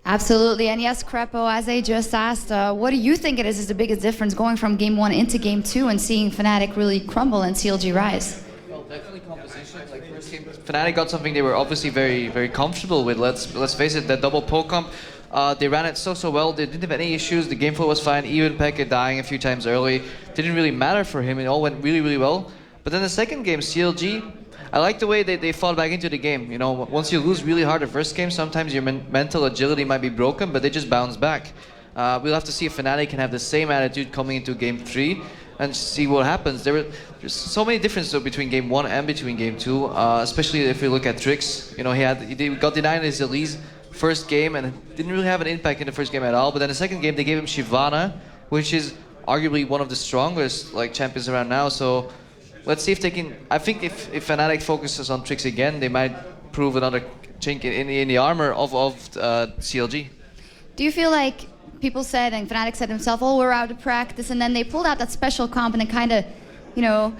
Absolutely, and yes, Krepo, as I just asked, what do you think is the biggest difference going from game 1 into game 2 and seeing Fnatic really crumble and CLG rise? Well, definitely composition. Like first game, Fnatic got something they were obviously very, very comfortable with. Let's face it, that double poke comp, they ran it so well. They didn't have any issues. The game flow was fine. Even Pekka dying a few times early didn't really matter for him. It all went really, really well. But then the second game, CLG. I like the way they fought back into the game. Once you lose really hard the first game, sometimes your mental agility might be broken, but they just bounce back. We'll have to see if Fnatic can have the same attitude coming into game 3. and see what happens. There's so many differences between game 1 and between game 2, especially if you look at Trix. You know, he got denied his Elise first game and didn't really have an impact in the first game at all. But then the second game they gave him Shyvana, which is arguably one of the strongest like champions around now. So let's see if they can. I think if Fnatic focuses on Trix again, they might prove another chink in the armor of CLG. Do you feel like people said, and Fnatic said himself, oh, we're out of practice, and then they pulled out that special comp and it kind of, you know,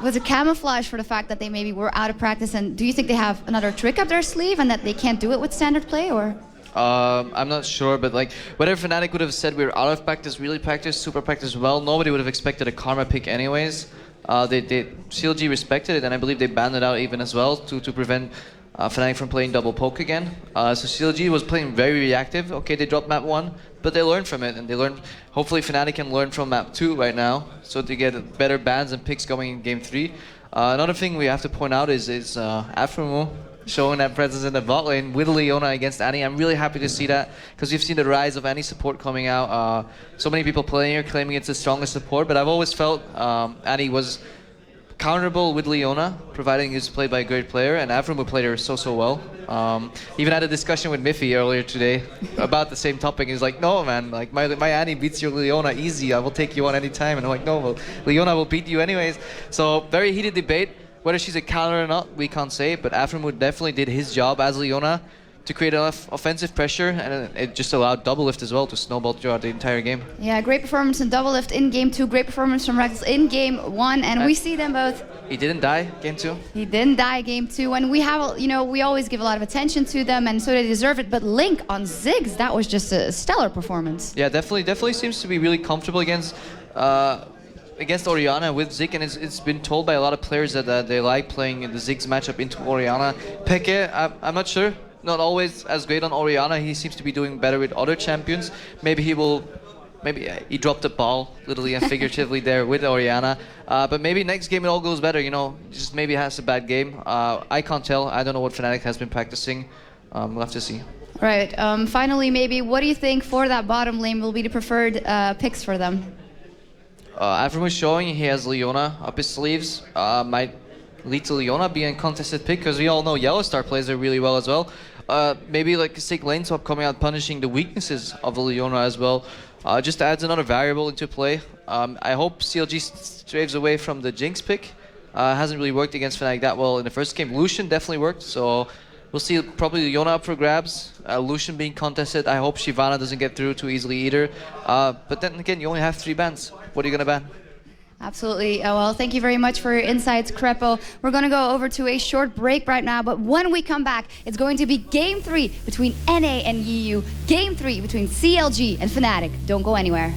was a camouflage for the fact that they maybe were out of practice? And do you think they have another trick up their sleeve and that they can't do it with standard play, or? I'm not sure, but like whether Fnatic would have said we were out of practice, really practice, super practice well, nobody would have expected a Karma pick anyways. CLG respected it, and I believe they banned it out even as well to prevent Fnatic from playing double poke again. So CLG was playing very reactive. Okay, they dropped map 1, but they learned from it, and they learned. Hopefully Fnatic can learn from map 2 right now, so to get better bans and picks going in game 3. Another thing we have to point out is Afromo showing that presence in the bot lane with Leona against Annie. I'm really happy to see that, because we've seen the rise of Annie support coming out. So many people playing here claiming it's the strongest support, but I've always felt Annie was counterable with Leona, providing he was played by a great player, and Avramu played her so well. Even had a discussion with Miffy earlier today about the same topic. He's like, no man, like my Annie beats your Leona easy, I will take you on any time. And I'm like, no, well, Leona will beat you anyways. So very heated debate. Whether she's a counter or not, we can't say, but Avramu definitely did his job as Leona to create enough offensive pressure, and it just allowed double lift as well to snowball throughout the entire game. Yeah, great performance in double lift in game 2, great performance from Rex in game 1, and we see them both. He didn't die game 2. He didn't die game 2, and we have, you know, we always give a lot of attention to them, and so they deserve it. But Link on Ziggs, that was just a stellar performance. Yeah, definitely seems to be really comfortable against Orianna with Zig, and it's been told by a lot of players that they like playing the Ziggs matchup into Orianna. Peke, I'm not sure. Not always as great on Orianna. He seems to be doing better with other champions. Maybe he dropped the ball, literally and figuratively there with Orianna. But maybe next game it all goes better, you know. Just maybe has a bad game. I can't tell. I don't know what Fnatic has been practicing. We'll have to see. Right. Finally, maybe, what do you think for that bottom lane will be the preferred picks for them? Avram is showing he has Leona up his sleeves. Might lead to Leona being a contested pick, because we all know Yellow Star plays her really well as well. Maybe like a sick lane swap coming out, punishing the weaknesses of the Leona as well. Just adds another variable into play. I hope CLG strays away from the Jinx pick. Hasn't really worked against Fnatic that well in the first game. Lucian definitely worked, so we'll see probably Leona up for grabs. Lucian being contested. I hope Shyvana doesn't get through too easily either. But then again, you only have 3 bans. What are you gonna ban? Absolutely. Well, thank you very much for your insights, Crepo. We're going to go over to a short break right now, but when we come back, it's going to be Game 3 between NA and EU, Game 3 between CLG and Fnatic. Don't go anywhere.